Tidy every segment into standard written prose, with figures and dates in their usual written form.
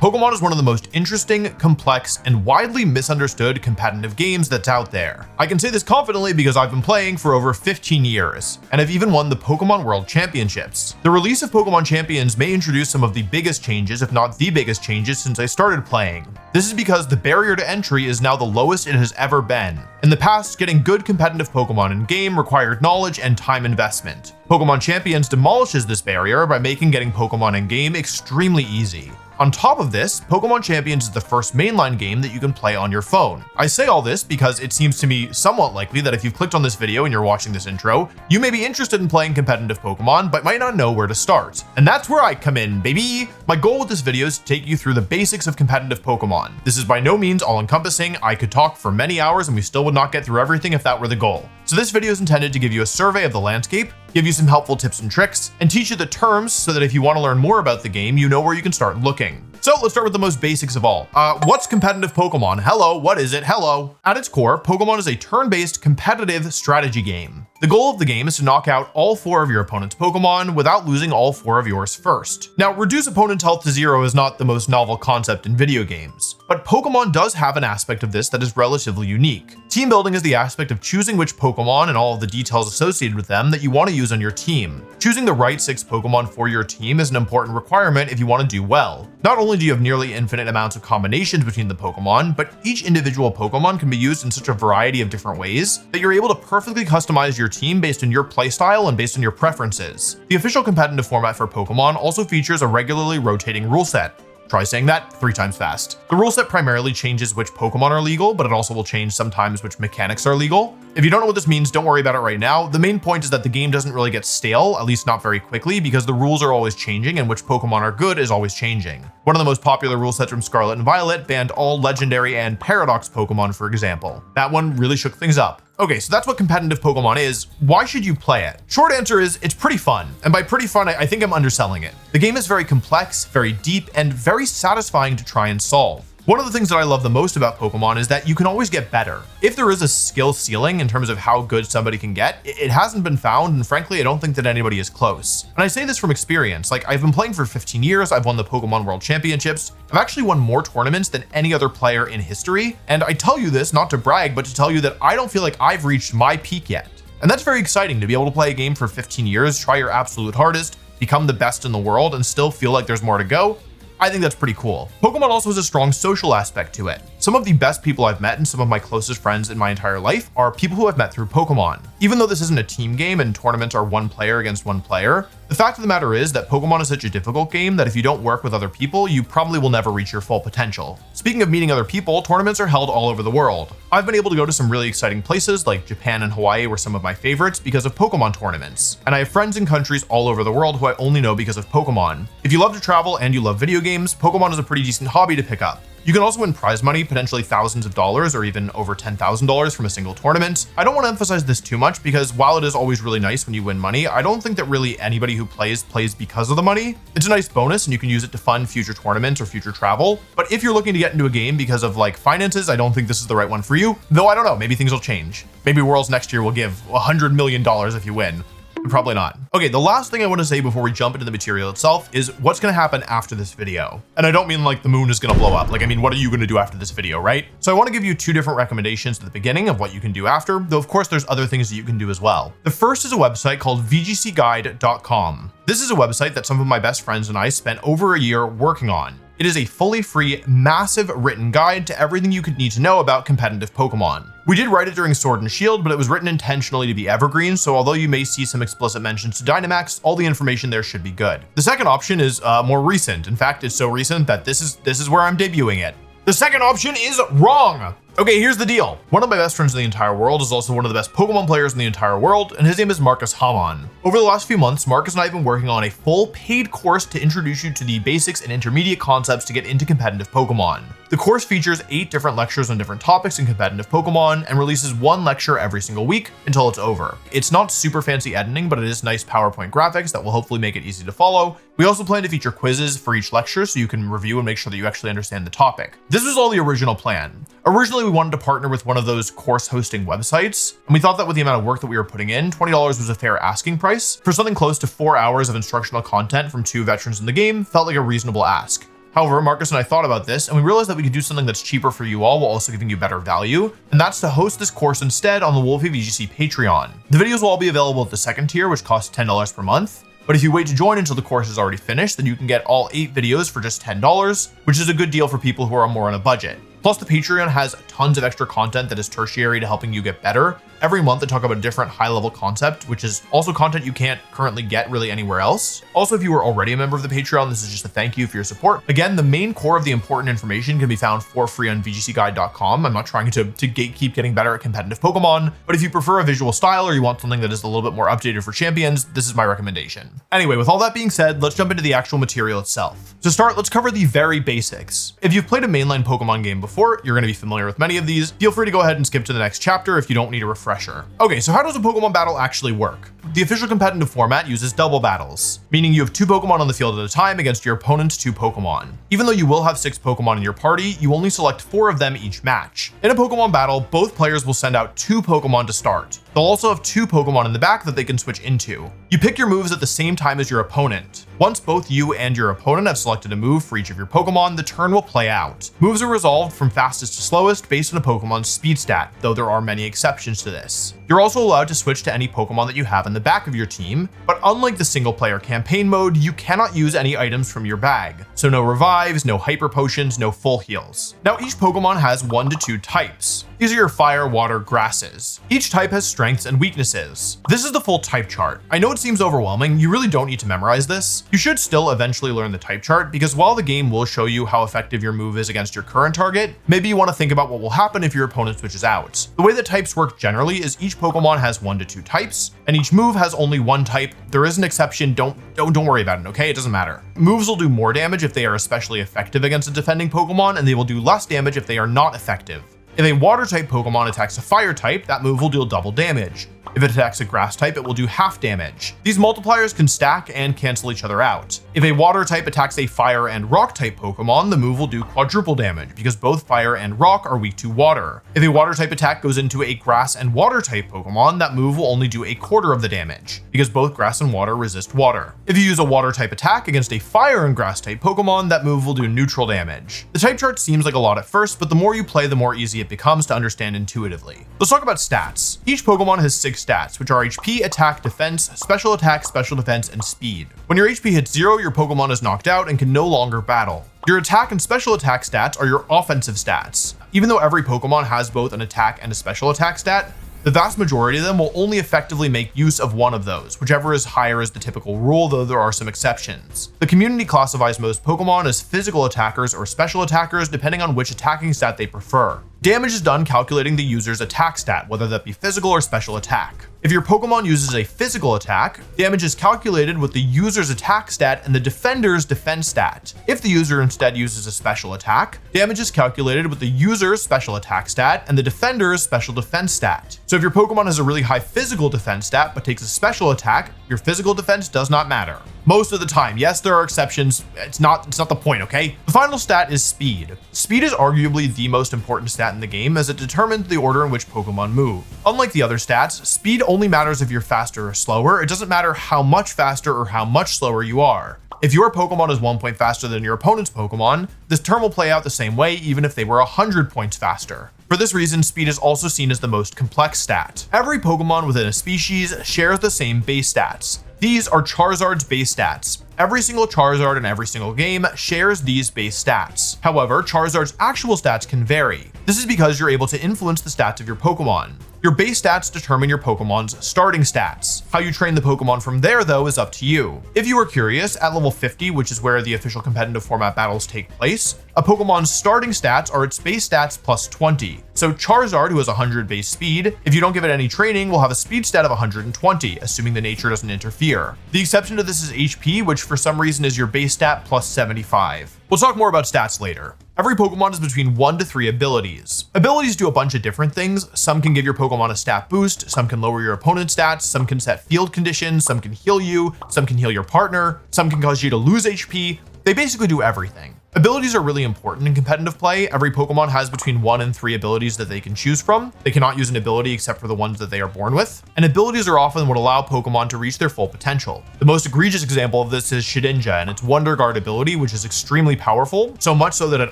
Pokemon is one of the most interesting, complex, and widely misunderstood competitive games that's out there. I can say this confidently because I've been playing for over 15 years, and I've even won the Pokemon World Championships. The release of Pokemon Champions may introduce some of the biggest changes, if not the biggest changes, since I started playing. This is because the barrier to entry is now the lowest it has ever been. In the past, getting good competitive Pokemon in game required knowledge and time investment. Pokemon Champions demolishes this barrier by making getting Pokemon in game extremely easy. On top of this, Pokemon Champions is the first mainline game that you can play on your phone. I say all this because it seems to me somewhat likely that if you've clicked on this video and you're watching this intro, you may be interested in playing competitive Pokemon but might not know where to start. And that's where I come in, baby! My goal with this video is to take you through the basics of competitive Pokemon. This is by no means all-encompassing. I could talk for many hours and we still would not get through everything if that were the goal. So this video is intended to give you a survey of the landscape, give you some helpful tips and tricks, and teach you the terms so that if you want to learn more about the game, you know where you can start looking. So let's start with the most basics of all. What's competitive Pokemon? Hello, what is it? Hello. At its core, Pokemon is a turn-based competitive strategy game. The goal of the game is to knock out all 4 of your opponent's Pokemon without losing all 4 of yours first. Now, reduce opponent's health to 0 is not the most novel concept in video games, but Pokemon does have an aspect of this that is relatively unique. Team building is the aspect of choosing which Pokemon and all of the details associated with them that you want to use on your team. Choosing the right 6 Pokemon for your team is an important requirement if you want to do well. Not only do you have nearly infinite amounts of combinations between the Pokemon, but each individual Pokemon can be used in such a variety of different ways that you're able to perfectly customize your team based on your playstyle and based on your preferences. The official competitive format for Pokemon also features a regularly rotating rule set. Try saying that 3 times fast. The rule set primarily changes which Pokemon are legal, but it also will change sometimes which mechanics are legal. If you don't know what this means, don't worry about it right now. The main point is that the game doesn't really get stale, at least not very quickly, because the rules are always changing and which Pokemon are good is always changing. One of the most popular rule sets from Scarlet and Violet banned all legendary and paradox Pokemon, for example. That one really shook things up. Okay, so that's what competitive Pokemon is. Why should you play it? Short answer is it's pretty fun. And by pretty fun, I think I'm underselling it. The game is very complex, very deep, and very satisfying to try and solve. One of the things that I love the most about Pokemon is that you can always get better. If there is a skill ceiling in terms of how good somebody can get, it hasn't been found, and frankly, I don't think that anybody is close. And I say this from experience. Like, I've been playing for 15 years, I've won the Pokemon World Championships, I've actually won more tournaments than any other player in history, and I tell you this not to brag, but to tell you that I don't feel like I've reached my peak yet. And that's very exciting, to be able to play a game for 15 years, try your absolute hardest, become the best in the world, and still feel like there's more to go. I think that's pretty cool. Pokemon also has a strong social aspect to it. Some of the best people I've met and some of my closest friends in my entire life are people who I've met through Pokemon. Even though this isn't a team game and tournaments are 1 player against 1 player, the fact of the matter is that Pokemon is such a difficult game that if you don't work with other people, you probably will never reach your full potential. Speaking of meeting other people, tournaments are held all over the world. I've been able to go to some really exciting places like Japan and Hawaii were some of my favorites because of Pokemon tournaments. And I have friends in countries all over the world who I only know because of Pokemon. If you love to travel and you love video games, Pokemon is a pretty decent hobby to pick up. You can also win prize money, potentially thousands of dollars or even over $10,000 from a single tournament. I don't want to emphasize this too much because while it is always really nice when you win money, I don't think that really anybody who plays because of the money. It's a nice bonus and you can use it to fund future tournaments or future travel. But if you're looking to get into a game because of like finances, I don't think this is the right one for you. Though I don't know, maybe things will change. Maybe Worlds next year will give $100 million if you win. Probably not. Okay, the last thing I want to say before we jump into the material itself is what's going to happen after this video. And I don't mean like the moon is going to blow up. Like, I mean, what are you going to do after this video, right? So I want to give you 2 different recommendations at the beginning of what you can do after, though of course there's other things that you can do as well. The first is a website called VGCguide.com. This is a website that some of my best friends and I spent over a year working on. It is a fully free, massive written guide to everything you could need to know about competitive Pokemon. We did write it during Sword and Shield, but it was written intentionally to be evergreen, so although you may see some explicit mentions to Dynamax, all the information there should be good. The second option is more recent. In fact, it's so recent that this is where I'm debuting it. The second option is wrong. Okay, here's the deal. One of my best friends in the entire world is also one of the best Pokemon players in the entire world, and his name is Marcus Hamon. Over the last few months, Marcus and I have been working on a full paid course to introduce you to the basics and intermediate concepts to get into competitive Pokemon. The course features 8 different lectures on different topics in competitive Pokemon and releases 1 lecture every single week until it's over. It's not super fancy editing, but it is nice PowerPoint graphics that will hopefully make it easy to follow. We also plan to feature quizzes for each lecture so you can review and make sure that you actually understand the topic. This was all the original plan. Originally, we wanted to partner with one of those course hosting websites, and we thought that with the amount of work that we were putting in, $20 was a fair asking price. For something close to 4 hours of instructional content from 2 veterans in the game, felt like a reasonable ask. However, Marcus and I thought about this and we realized that we could do something that's cheaper for you all while also giving you better value, and that's to host this course instead on the WolfeyVGC Patreon. The videos will all be available at the second tier, which costs $10 per month. But if you wait to join until the course is already finished, then you can get all 8 videos for just $10, which is a good deal for people who are more on a budget. Plus, the Patreon has tons of extra content that is tertiary to helping you get better. Every month I talk about a different high-level concept, which is also content you can't currently get really anywhere else. Also, if you were already a member of the Patreon, this is just a thank you for your support. Again, the main core of the important information can be found for free on VGCguide.com. I'm not trying to keep getting better at competitive Pokemon, but if you prefer a visual style or you want something that is a little bit more updated for champions, this is my recommendation. Anyway, with all that being said, let's jump into the actual material itself. To start, let's cover the very basics. If you've played a mainline Pokemon game before, you're going to be familiar with many of these. Feel free to go ahead and skip to the next chapter if you don't need a refresher. Okay, so how does a Pokemon battle actually work? The official competitive format uses double battles, meaning you have 2 Pokemon on the field at a time against your opponent's 2 Pokemon. Even though you will have 6 Pokemon in your party, you only select 4 of them each match. In a Pokemon battle, both players will send out 2 Pokemon to start. They'll also have 2 Pokemon in the back that they can switch into. You pick your moves at the same time as your opponent. Once both you and your opponent have selected a move for each of your Pokemon, the turn will play out. Moves are resolved from fastest to slowest based on a Pokemon's speed stat, though there are many exceptions to this. You're also allowed to switch to any Pokemon that you have in the back of your team, but unlike the single player campaign mode, you cannot use any items from your bag. So no revives, no hyper potions, no full heals. Now each Pokemon has 1 to 2 types. These are your fire, water, grasses. Each type has strengths and weaknesses. This is the full type chart. I know it seems overwhelming, you really don't need to memorize this. You should still eventually learn the type chart because while the game will show you how effective your move is against your current target, maybe you want to think about what will happen if your opponent switches out. The way that types work generally is each Pokemon has 1 to 2 types, and each move has only 1 type. There is an exception, don't worry about it, okay? It doesn't matter. Moves will do more damage if they are especially effective against a defending Pokemon, and they will do less damage if they are not effective. If a water type Pokemon attacks a fire type, that move will deal double damage. If it attacks a grass type, it will do half damage. These multipliers can stack and cancel each other out. If a water type attacks a fire and rock type Pokemon, the move will do quadruple damage because both fire and rock are weak to water. If a water type attack goes into a grass and water type Pokemon, that move will only do a quarter of the damage because both grass and water resist water. If you use a water type attack against a fire and grass type Pokemon, that move will do neutral damage. The type chart seems like a lot at first, but the more you play, the more easy it becomes to understand intuitively. Let's talk about stats. Each Pokemon has 6 stats, which are HP, attack, defense, special attack, special defense, and speed. When your HP hits 0, your Pokemon is knocked out and can no longer battle. Your attack and special attack stats are your offensive stats. Even though every Pokemon has both an attack and a special attack stat, the vast majority of them will only effectively make use of one of those, whichever is higher is the typical rule, though there are some exceptions. The community classifies most Pokemon as physical attackers or special attackers depending on which attacking stat they prefer. Damage is done calculating the user's attack stat, whether that be physical or special attack. If your Pokemon uses a physical attack, damage is calculated with the user's attack stat and the defender's defense stat. If the user instead uses a special attack, damage is calculated with the user's special attack stat and the defender's special defense stat. So if your Pokemon has a really high physical defense stat but takes a special attack, your physical defense does not matter. Most of the time. Yes, there are exceptions. It's not the point, okay? The final stat is speed. Speed is arguably the most important stat in the game as it determines the order in which Pokemon move. Unlike the other stats, speed only matters if you're faster or slower. It doesn't matter how much faster or how much slower you are. If your Pokemon is 1 point faster than your opponent's Pokemon, this term will play out the same way even if they were 100 points faster. For this reason, speed is also seen as the most complex stat. Every Pokemon within a species shares the same base stats. These are Charizard's base stats. Every single Charizard in every single game shares these base stats. However, Charizard's actual stats can vary. This is because you're able to influence the stats of your Pokemon. Your base stats determine your Pokemon's starting stats. How you train the Pokemon from there, though, is up to you. If you are curious, at level 50, which is where the official competitive format battles take place, a Pokemon's starting stats are its base stats plus 20. So Charizard, who has 100 base speed, if you don't give it any training, will have a speed stat of 120, assuming the nature doesn't interfere. The exception to this is HP, which for some reason is your base stat plus 75. We'll talk more about stats later. Every Pokemon is between 1 to 3 abilities. Abilities do a bunch of different things. Some can give your Pokemon a stat boost, some can lower your opponent's stats, some can set field conditions, some can heal you, some can heal your partner, some can cause you to lose HP. They basically do everything. Abilities are really important in competitive play. Every Pokemon has between 1 and 3 abilities that they can choose from. They cannot use an ability except for the ones that they are born with. And abilities are often what allow Pokemon to reach their full potential. The most egregious example of this is Shedinja and its Wonder Guard ability, which is extremely powerful, so much so that it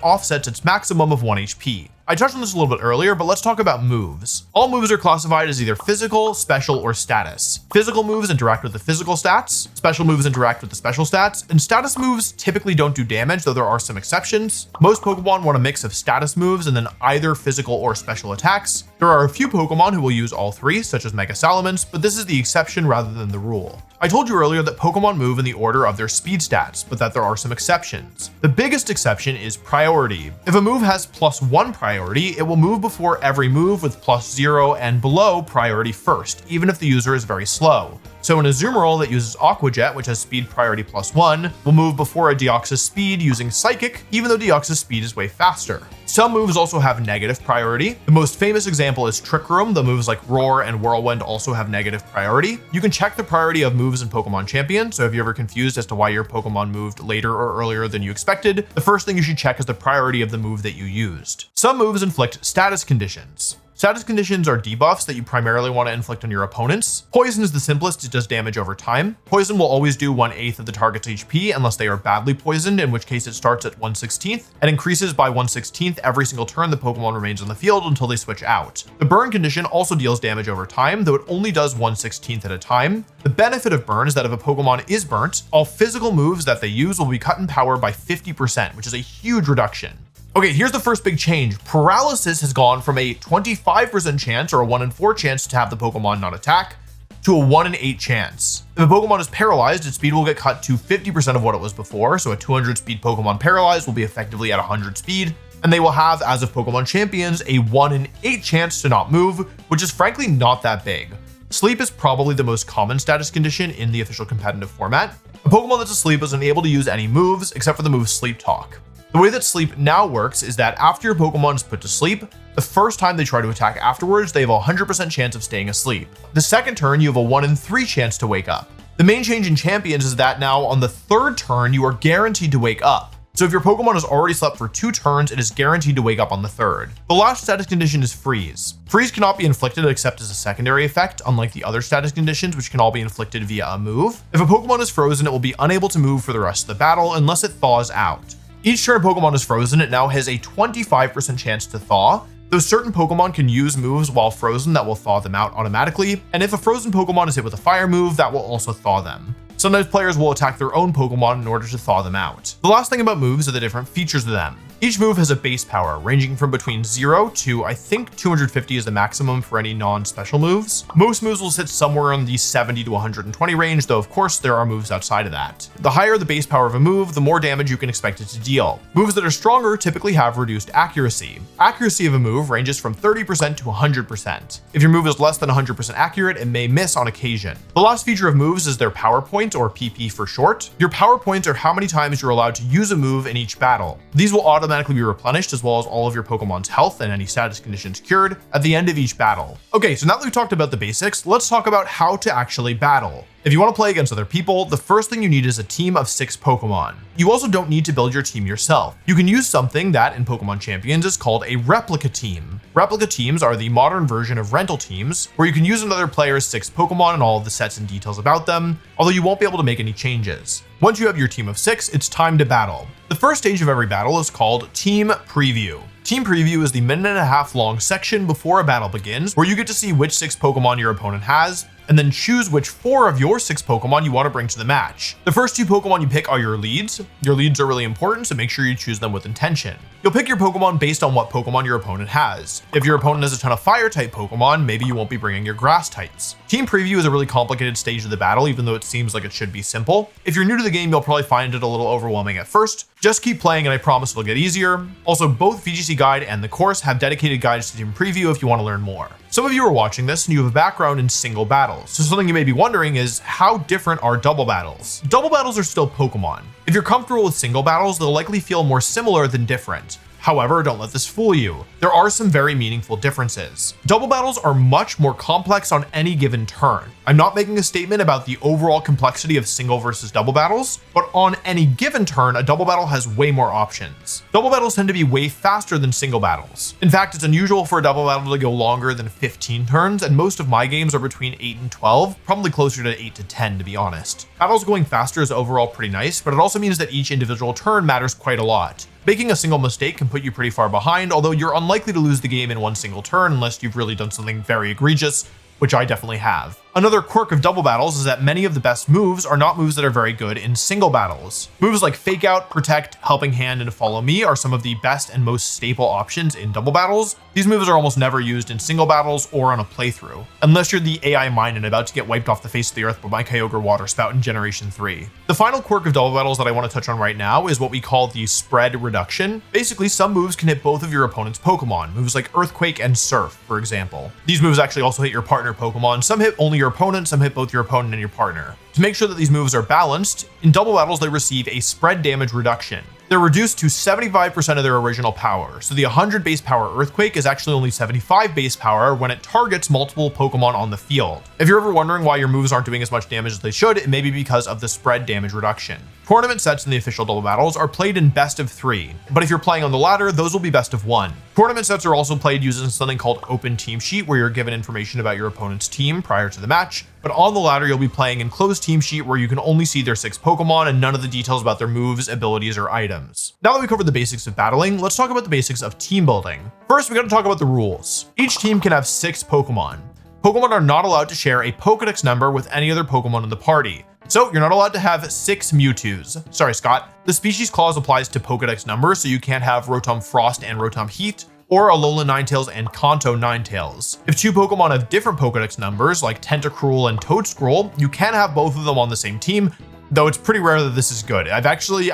offsets its maximum of 1 HP. I touched on this a little bit earlier, but let's talk about moves. All moves are classified as either physical, special, or status. Physical moves interact with the physical stats, special moves interact with the special stats, and status moves typically don't do damage, though there are some exceptions. Most Pokemon want a mix of status moves and then either physical or special attacks. There are a few Pokemon who will use all three, such as Mega Salamence, but this is the exception rather than the rule. I told you earlier that Pokemon move in the order of their speed stats, but that there are some exceptions. The biggest exception is priority. If a move has +1 priority, it will move before every move with +0 and below priority first, even if the user is very slow. So an Azumarill that uses Aqua Jet, which has speed priority +1, will move before a Deoxys speed using Psychic, even though Deoxys speed is way faster. Some moves also have negative priority. The most famous example is Trick Room. The moves like Roar and Whirlwind also have negative priority. You can check the priority of moves in Pokemon Champion, so if you're ever confused as to why your Pokemon moved later or earlier than you expected, the first thing you should check is the priority of the move that you used. Some moves inflict status conditions. Status conditions are debuffs that you primarily want to inflict on your opponents. Poison is the simplest, it does damage over time. Poison will always do 1/8 of the target's HP unless they are badly poisoned, in which case it starts at 1/16 and increases by 1/16 every single turn the Pokemon remains on the field until they switch out. The burn condition also deals damage over time, though it only does 1/16 at a time. The benefit of burn is that if a Pokemon is burnt, all physical moves that they use will be cut in power by 50%, which is a huge reduction. Okay, here's the first big change. Paralysis has gone from a 25% chance or a 1 in 4 chance to have the Pokemon not attack to a 1 in 8 chance. If a Pokemon is paralyzed, its speed will get cut to 50% of what it was before, so a 200 speed Pokemon paralyzed will be effectively at 100 speed, and they will have, as of Pokemon Champions, a 1 in 8 chance to not move, which is frankly not that big. Sleep is probably the most common status condition in the official competitive format. A Pokemon that's asleep is unable to use any moves except for the move Sleep Talk. The way that sleep now works is that after your Pokemon is put to sleep, the first time they try to attack afterwards, they have a 100% chance of staying asleep. The second turn, you have a 1 in 3 chance to wake up. The main change in Champions is that now on the third turn, you are guaranteed to wake up. So if your Pokemon has already slept for 2 turns, it is guaranteed to wake up on the third. The last status condition is Freeze. Freeze cannot be inflicted except as a secondary effect, unlike the other status conditions, which can all be inflicted via a move. If a Pokemon is frozen, it will be unable to move for the rest of the battle unless it thaws out. Each turn a Pokemon is frozen, it now has a 25% chance to thaw, though certain Pokemon can use moves while frozen that will thaw them out automatically, and if a frozen Pokemon is hit with a fire move, that will also thaw them. Sometimes players will attack their own Pokemon in order to thaw them out. The last thing about moves are the different features of them. Each move has a base power, ranging from between 0 to, I think, 250 is the maximum for any non-special moves. Most moves will sit somewhere in the 70 to 120 range, though of course there are moves outside of that. The higher the base power of a move, the more damage you can expect it to deal. Moves that are stronger typically have reduced accuracy. Accuracy of a move ranges from 30% to 100%. If your move is less than 100% accurate, it may miss on occasion. The last feature of moves is their power point, or PP for short. Your power points are how many times you're allowed to use a move in each battle. These will automatically be replenished, as well as all of your Pokemon's health and any status conditions cured at the end of each battle. Okay, so now that we've talked about the basics, let's talk about how to actually battle. If you want to play against other people, the first thing you need is a team of 6 Pokemon. You also don't need to build your team yourself. You can use something that in Pokemon Champions is called a replica team. Replica teams are the modern version of rental teams, where you can use another player's 6 Pokemon and all of the sets and details about them, although you won't be able to make any changes. Once you have your team of 6, it's time to battle. The first stage of every battle is called Team Preview. Team Preview is the 1.5 minute long section before a battle begins, where you get to see which 6 Pokemon your opponent has, and then choose which 4 of your 6 Pokemon you want to bring to the match. The first 2 Pokemon you pick are your leads. Your leads are really important, so make sure you choose them with intention. You'll pick your Pokemon based on what Pokemon your opponent has. If your opponent has a ton of Fire-type Pokemon, maybe you won't be bringing your Grass types. Team Preview is a really complicated stage of the battle, even though it seems like it should be simple. If you're new to the game, you'll probably find it a little overwhelming at first. Just keep playing and I promise it'll get easier. Also, both VGC Guide and the course have dedicated guides to Team Preview if you want to learn more. Some of you are watching this and you have a background in single battles, so something you may be wondering is how different are double battles? Double battles are still Pokemon. If you're comfortable with single battles, they'll likely feel more similar than different. However, don't let this fool you. There are some very meaningful differences. Double battles are much more complex on any given turn. I'm not making a statement about the overall complexity of single versus double battles, but on any given turn, a double battle has way more options. Double battles tend to be way faster than single battles. In fact, it's unusual for a double battle to go longer than 15 turns, and most of my games are between 8 and 12, probably closer to 8 to 10 to be honest. Battles going faster is overall pretty nice, but it also means that each individual turn matters quite a lot. Making a single mistake can put you pretty far behind, although you're unlikely to lose the game in one single turn unless you've really done something very egregious, which I definitely have. Another quirk of double battles is that many of the best moves are not moves that are very good in single battles. Moves like Fake Out, Protect, Helping Hand, and Follow Me are some of the best and most staple options in double battles. These moves are almost never used in single battles or on a playthrough, unless you're the AI mine and about to get wiped off the face of the earth by my Kyogre Water Spout in Generation 3. The final quirk of double battles that I want to touch on right now is what we call the spread reduction. Basically, some moves can hit both of your opponent's Pokemon, moves like Earthquake and Surf, for example. These moves actually also hit your partner Pokemon. Some hit only your opponent, some hit both your opponent and your partner. To make sure that these moves are balanced, in double battles they receive a spread damage reduction. They're reduced to 75% of their original power, so the 100 base power Earthquake is actually only 75 base power when it targets multiple Pokemon on the field. If you're ever wondering why your moves aren't doing as much damage as they should, it may be because of the spread damage reduction. Tournament sets in the official double battles are played in best of 3, but if you're playing on the ladder, those will be best of 1. Tournament sets are also played using something called Open Team Sheet, where you're given information about your opponent's team prior to the match, but on the ladder you'll be playing in Closed Team Sheet, where you can only see their 6 Pokemon and none of the details about their moves, abilities, or items. Now that we covered the basics of battling, let's talk about the basics of team building. First, we gotta talk about the rules. Each team can have 6 Pokemon. Pokemon are not allowed to share a Pokedex number with any other Pokemon in the party. So you're not allowed to have 6 Mewtwo's. Sorry, Scott. The species clause applies to Pokedex numbers, so you can't have Rotom Frost and Rotom Heat, or Alolan Ninetales and Kanto Ninetales. If 2 Pokemon have different Pokedex numbers, like Tentacruel and Toadscruel, you can have both of them on the same team, though it's pretty rare that this is good. I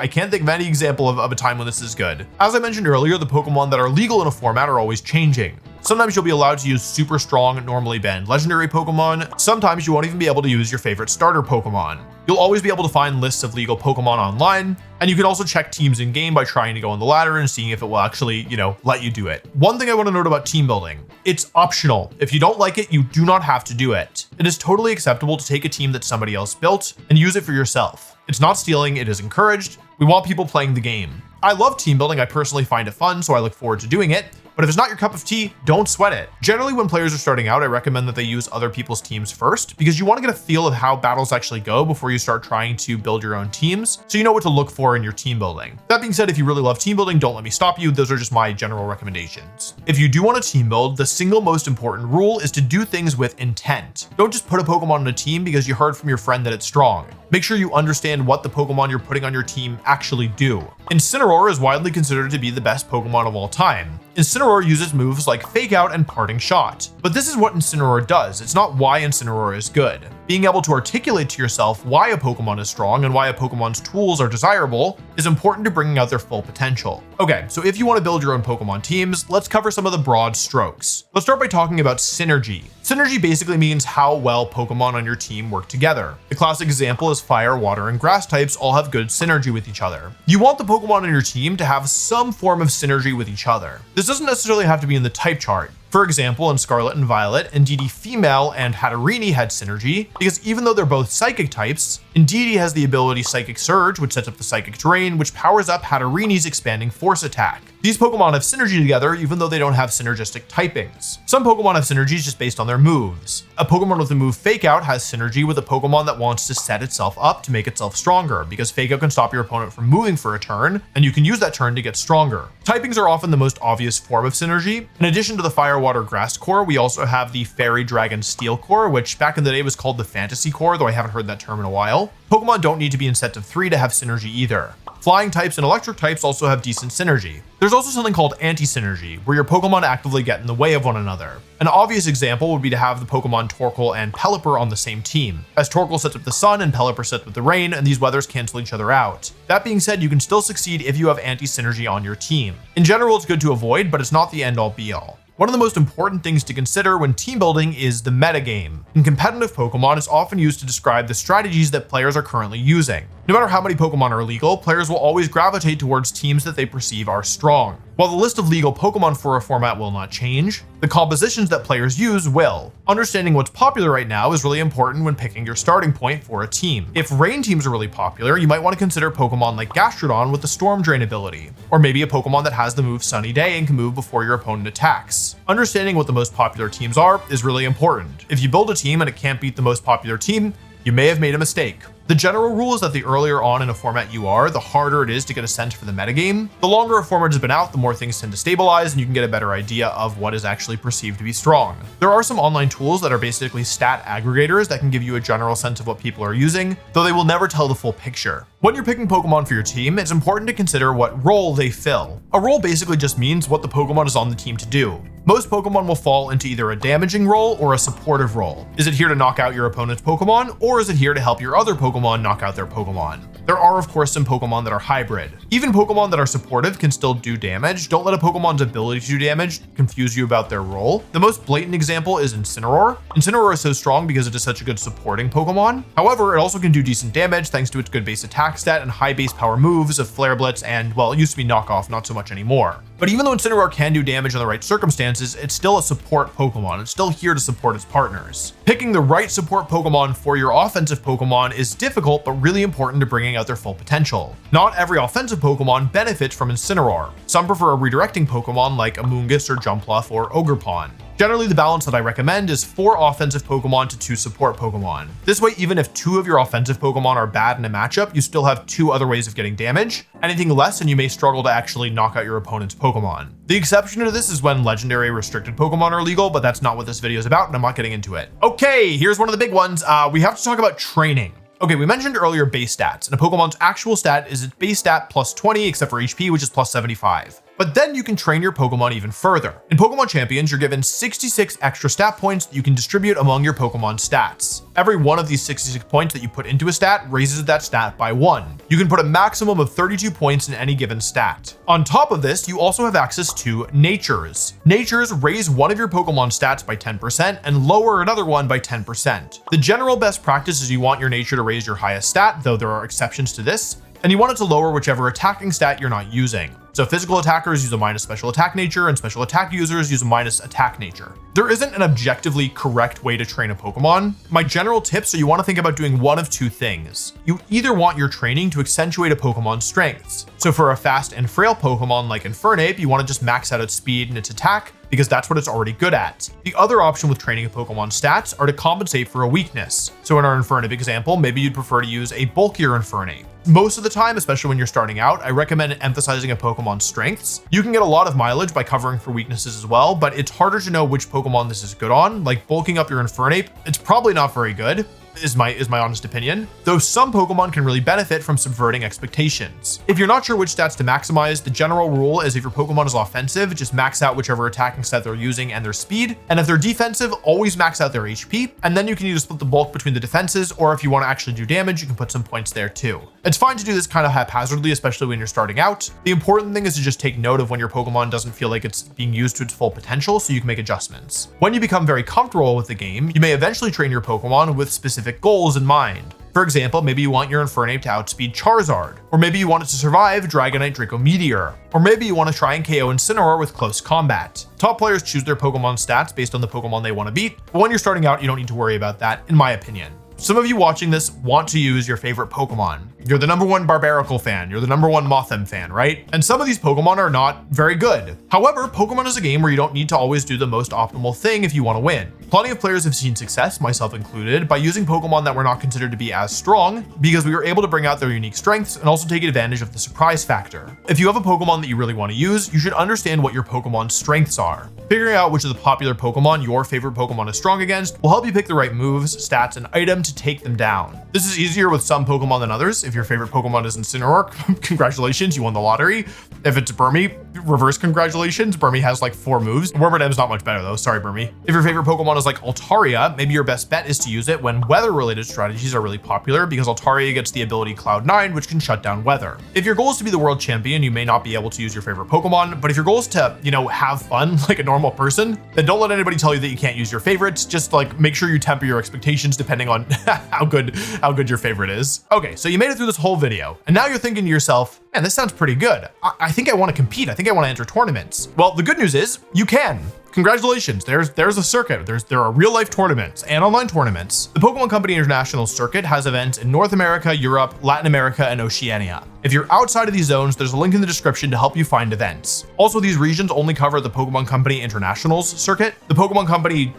can't think of any example of a time when this is good. As I mentioned earlier, the Pokemon that are legal in a format are always changing. Sometimes you'll be allowed to use super strong, normally banned legendary Pokemon. Sometimes you won't even be able to use your favorite starter Pokemon. You'll always be able to find lists of legal Pokemon online, and you can also check teams in game by trying to go on the ladder and seeing if it will actually, let you do it. One thing I want to note about team building, it's optional. If you don't like it, you do not have to do it. It is totally acceptable to take a team that somebody else built and use it for yourself. It's not stealing, it is encouraged. We want people playing the game. I love team building, I personally find it fun, so I look forward to doing it. But if it's not your cup of tea, don't sweat it. Generally, when players are starting out, I recommend that they use other people's teams first, because you want to get a feel of how battles actually go before you start trying to build your own teams, so you know what to look for in your team building. That being said, if you really love team building, don't let me stop you. Those are just my general recommendations. If you do want to team build, the single most important rule is to do things with intent. Don't just put a Pokemon on a team because you heard from your friend that it's strong. Make sure you understand what the Pokemon you're putting on your team actually do. Incineroar is widely considered to be the best Pokemon of all time. Incineroar uses moves like Fake Out and Parting Shot. But this is what Incineroar does, it's not why Incineroar is good. Being able to articulate to yourself why a Pokemon is strong and why a Pokemon's tools are desirable is important to bringing out their full potential. Okay, so if you want to build your own Pokemon teams, let's cover some of the broad strokes. Let's start by talking about synergy. Synergy basically means how well Pokemon on your team work together. The classic example is fire, water, and grass types all have good synergy with each other. You want the Pokemon on your team to have some form of synergy with each other. This doesn't necessarily have to be in the type chart. For example, in Scarlet and Violet, Indeedee Female and Hatterene had synergy, because even though they're both psychic types, Indeedee has the ability Psychic Surge, which sets up the Psychic Terrain, which powers up Hatterene's Expanding Force attack. These Pokemon have synergy together even though they don't have synergistic typings. Some Pokemon have synergies just based on their moves. A Pokemon with the move Fake Out has synergy with a Pokemon that wants to set itself up to make itself stronger, because Fake Out can stop your opponent from moving for a turn, and you can use that turn to get stronger. Typings are often the most obvious form of synergy. In addition to the Fire, Water, Grass core, we also have the Fairy, Dragon, Steel core, which back in the day was called the Fantasy core, though I haven't heard that term in a while. Pokemon don't need to be in set of 3 to have synergy either. Flying types and electric types also have decent synergy. There's also something called anti-synergy, where your Pokemon actively get in the way of one another. An obvious example would be to have the Pokemon Torkoal and Pelipper on the same team, as Torkoal sets up the sun and Pelipper sets up the rain, and these weathers cancel each other out. That being said, you can still succeed if you have anti-synergy on your team. In general, it's good to avoid, but it's not the end-all be-all. One of the most important things to consider when team building is the metagame. In competitive Pokemon, it's often used to describe the strategies that players are currently using. No matter how many Pokemon are legal, players will always gravitate towards teams that they perceive are strong. While the list of legal Pokemon for a format will not change, the compositions that players use will. Understanding what's popular right now is really important when picking your starting point for a team. If rain teams are really popular, you might want to consider Pokemon like Gastrodon with the Storm Drain ability, or maybe a Pokemon that has the move Sunny Day and can move before your opponent attacks. Understanding what the most popular teams are is really important. If you build a team and it can't beat the most popular team, you may have made a mistake. The general rule is that the earlier on in a format you are, the harder it is to get a sense for the metagame. The longer a format has been out, the more things tend to stabilize and you can get a better idea of what is actually perceived to be strong. There are some online tools that are basically stat aggregators that can give you a general sense of what people are using, though they will never tell the full picture. When you're picking Pokemon for your team, it's important to consider what role they fill. A role basically just means what the Pokemon is on the team to do. Most Pokemon will fall into either a damaging role or a supportive role. Is it here to knock out your opponent's Pokemon, or is it here to help your other Pokemon knock out their Pokemon? There are of course some Pokemon that are hybrid. Even Pokemon that are supportive can still do damage. Don't let a Pokemon's ability to do damage confuse you about their role. The most blatant example is Incineroar. Incineroar is so strong because it is such a good supporting Pokemon. However, it also can do decent damage thanks to its good base attack stat and high base power moves of Flare Blitz and, well, it used to be Knockoff, not so much anymore. But even though Incineroar can do damage in the right circumstances, it's still a support Pokemon. It's still here to support its partners. Picking the right support Pokemon for your offensive Pokemon is difficult, but really important to bringing out their full potential. Not every offensive Pokemon benefits from Incineroar. Some prefer a redirecting Pokemon like Amoonguss or Jumpluff or Ogerpon. Generally, the balance that I recommend is 4 offensive Pokemon to 2 support Pokemon. This way, even if 2 of your offensive Pokemon are bad in a matchup, you still have 2 other ways of getting damage. Anything less and you may struggle to actually knock out your opponent's Pokemon. The exception to this is when legendary restricted Pokemon are legal, but that's not what this video is about and I'm not getting into it. Okay, here's one of the big ones. We have to talk about training. Okay, we mentioned earlier base stats, and a Pokemon's actual stat is its base stat plus 20, except for HP, which is plus 75. But then you can train your Pokemon even further. In Pokemon Champions, you're given 66 extra stat points that you can distribute among your Pokemon stats. Every one of these 66 points that you put into a stat raises that stat by 1. You can put a maximum of 32 points in any given stat. On top of this, you also have access to Natures. Natures raise one of your Pokemon stats by 10% and lower another one by 10%. The general best practice is you want your Nature to raise your highest stat, though there are exceptions to this, and you want it to lower whichever attacking stat you're not using. So physical attackers use a minus special attack nature and special attack users use a minus attack nature. There isn't an objectively correct way to train a Pokemon. My general tips are you want to think about doing one of 2 things. You either want your training to accentuate a Pokemon's strengths. So for a fast and frail Pokemon like Infernape, you want to just max out its speed and its attack because that's what it's already good at. The other option with training a Pokemon's stats are to compensate for a weakness. So in our Infernape example, maybe you'd prefer to use a bulkier Infernape. Most of the time, especially when you're starting out, I recommend emphasizing a Pokemon's strengths. You can get a lot of mileage by covering for weaknesses as well, but it's harder to know which Pokemon this is good on. Like bulking up your Infernape, it's probably not very good. Is my honest opinion, though some Pokemon can really benefit from subverting expectations. If you're not sure which stats to maximize, the general rule is if your Pokemon is offensive, just max out whichever attacking stat they're using and their speed, and if they're defensive, always max out their HP, and then you can either split the bulk between the defenses, or if you want to actually do damage, you can put some points there too. It's fine to do this kind of haphazardly, especially when you're starting out. The important thing is to just take note of when your Pokemon doesn't feel like it's being used to its full potential so you can make adjustments. When you become very comfortable with the game, you may eventually train your Pokemon with specific goals in mind. For example, maybe you want your Infernape to outspeed Charizard, or maybe you want it to survive Dragonite Draco Meteor, or maybe you want to try and KO Incineroar with close combat. Top players choose their Pokemon stats based on the Pokemon they want to beat, but when you're starting out, you don't need to worry about that, in my opinion. Some of you watching this want to use your favorite Pokemon. You're the #1 Barbaracle fan, you're the #1 Mothim fan, right? And some of these Pokemon are not very good. However, Pokemon is a game where you don't need to always do the most optimal thing if you want to win. Plenty of players have seen success, myself included, by using Pokemon that were not considered to be as strong because we were able to bring out their unique strengths and also take advantage of the surprise factor. If you have a Pokemon that you really want to use, you should understand what your Pokemon's strengths are. Figuring out which of the popular Pokemon your favorite Pokemon is strong against will help you pick the right moves, stats, and item to take them down. This is easier with some Pokemon than others. If your favorite Pokemon is Incineroar, congratulations, you won the lottery. If it's Burmy, reverse congratulations. Burmy has like 4 moves. Wormadam's not much better though, sorry Burmy. If your favorite Pokemon is like Altaria, maybe your best bet is to use it when weather-related strategies are really popular because Altaria gets the ability Cloud9, which can shut down weather. If your goal is to be the world champion, you may not be able to use your favorite Pokemon, but if your goal is to, have fun like a normal normal person, then don't let anybody tell you that you can't use your favorites. Just like make sure you temper your expectations depending on how good your favorite is. Okay, so you made it through this whole video, and now you're thinking to yourself, man, this sounds pretty good. I think I want to compete. I think I want to enter tournaments. Well, the good news is you can. Congratulations, there's a circuit. There are real life tournaments and online tournaments. The Pokemon Company International Circuit has events in North America, Europe, Latin America, and Oceania. If you're outside of these zones, there's a link in the description to help you find events. Also, these regions only cover the Pokemon Company Internationals circuit. The Pokemon Company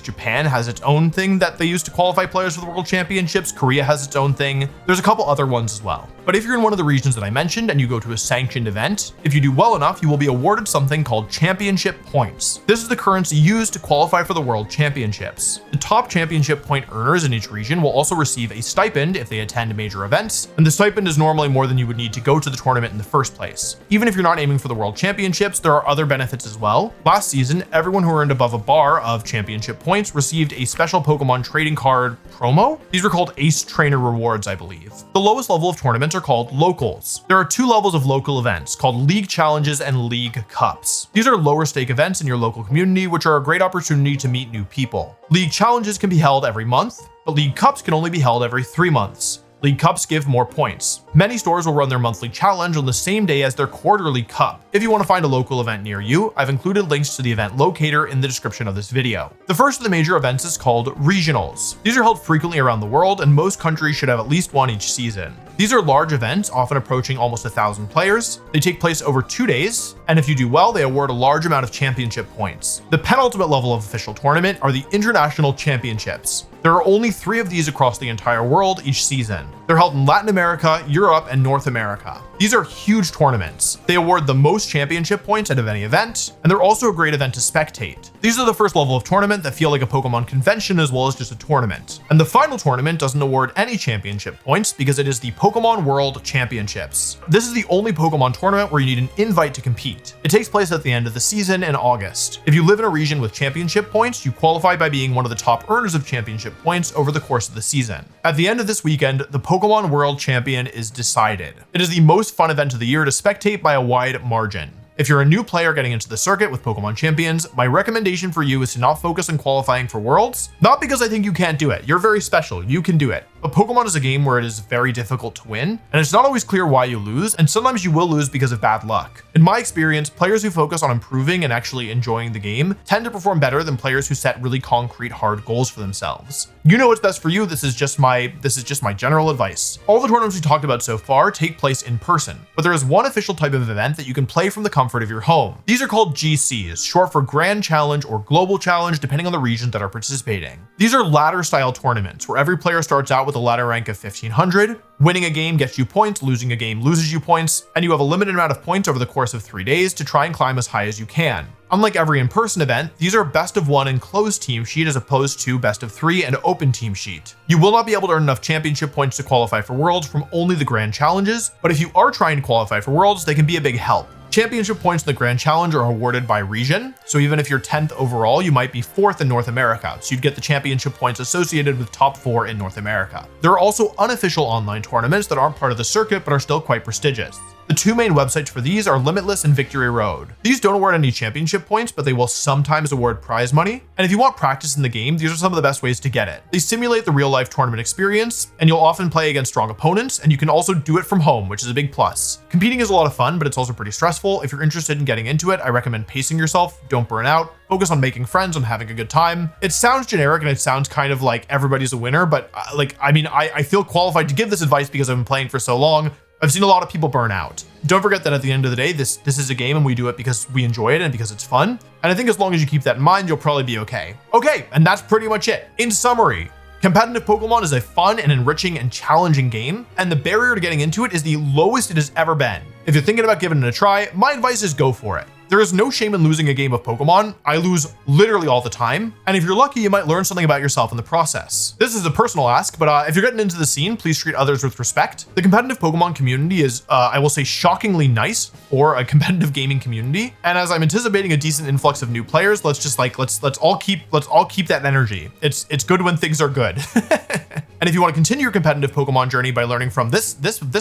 (Japan) has its own thing that they use to qualify players for the World Championships. Korea has its own thing. There's a couple other ones as well. But if you're in one of the regions that I mentioned and you go to a sanctioned event, if you do well enough, you will be awarded something called championship points. This is the currency used to qualify for the World Championships. The top championship point earners in each region will also receive a stipend if they attend major events, and the stipend is normally more than you would need to go to the tournament in the first place. Even if you're not aiming for the World Championships, there are other benefits as well. Last season, everyone who earned above a bar of championship points received a special Pokemon trading card promo. These were called Ace Trainer rewards, I believe. The lowest level of tournaments are called locals. There are two levels of local events called League Challenges and League Cups. These are lower stake events in your local community, which are a great opportunity to meet new people. League Challenges can be held every month, but League Cups can only be held every 3 months. League Cups give more points. Many stores will run their monthly challenge on the same day as their quarterly cup. If you want to find a local event near you, I've included links to the event Locator in the description of this video. The first of the major events is called Regionals. These are held frequently around the world, and most countries should have at least one each season. These are large events, often approaching almost 1,000 players. They take place over 2 days, and if you do well, they award a large amount of championship points. The penultimate level of official tournament are the International Championships. There are only 3 of these across the entire world each season. They're held in Latin America, Europe, and North America. These are huge tournaments. They award the most championship points out of any event, and they're also a great event to spectate. These are the first level of tournament that feel like a Pokemon convention as well as just a tournament. And the final tournament doesn't award any championship points because it is the Pokemon World Championships. This is the only Pokemon tournament where you need an invite to compete. It takes place at the end of the season in August. If you live in a region with championship points, you qualify by being one of the top earners of championship points over the course of the season. At the end of this weekend, the Pokemon World Champion is decided. It is the most fun event of the year to spectate by a wide margin. If you're a new player getting into the circuit with Pokemon Champions, my recommendation for you is to not focus on qualifying for Worlds. Not because I think you can't do it. You're very special. You can do it. But Pokemon is a game where it is very difficult to win, and it's not always clear why you lose, and sometimes you will lose because of bad luck. In my experience, players who focus on improving and actually enjoying the game tend to perform better than players who set really concrete, hard goals for themselves. You know what's best for you. This is just my general advice. All the tournaments we talked about so far take place in person, but there is one official type of event that you can play from the comfort of your home. These are called GCs, short for Grand Challenge or Global Challenge, depending on the region that are participating. These are ladder-style tournaments where every player starts out with a ladder rank of 1500. Winning a game gets you points, losing a game loses you points, and you have a limited amount of points over the course of 3 days to try and climb as high as you can. Unlike every in-person event, these are best of 1 and closed team sheet as opposed to best of 3 and open team sheet. You will not be able to earn enough championship points to qualify for Worlds from only the Grand Challenges, but if you are trying to qualify for Worlds, they can be a big help. Championship points in the Grand Challenge are awarded by region, so even if you're 10th overall, you might be 4th in North America, so you'd get the championship points associated with top 4 in North America. There are also unofficial online tournaments that aren't part of the circuit but are still quite prestigious. The 2 main websites for these are Limitless and Victory Road. These don't award any championship points, but they will sometimes award prize money. And if you want practice in the game, these are some of the best ways to get it. They simulate the real life tournament experience, and you'll often play against strong opponents, and you can also do it from home, which is a big plus. Competing is a lot of fun, but it's also pretty stressful. If you're interested in getting into it, I recommend pacing yourself, don't burn out, focus on making friends, on having a good time. It sounds generic and it sounds kind of like everybody's a winner, but I feel qualified to give this advice because I've been playing for so long. I've seen a lot of people burn out. Don't forget that at the end of the day, this is a game and we do it because we enjoy it and because it's fun. And I think as long as you keep that in mind, you'll probably be okay. Okay, and that's pretty much it. In summary, competitive Pokemon is a fun and enriching and challenging game, and the barrier to getting into it is the lowest it has ever been. If you're thinking about giving it a try, my advice is go for it. There is no shame in losing a game of Pokemon. I lose literally all the time. And if you're lucky, you might learn something about yourself in the process. This is a personal ask, but if you're getting into the scene, please treat others with respect. The competitive Pokemon community is, I will say, shockingly nice for a competitive gaming community. And as I'm anticipating a decent influx of new players, let's all keep that energy. It's good when things are good. And if you want to continue your competitive Pokemon journey by learning from this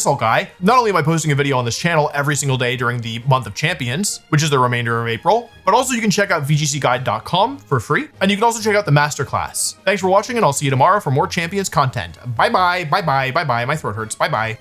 old guy, not only am I posting a video on this channel every single day during the month of champions, which is the remainder of April, but also you can check out vgcguide.com for free. And you can also check out the masterclass. Thanks for watching, and I'll see you tomorrow for more champions content. Bye bye, bye bye, bye bye. My throat hurts. Bye bye.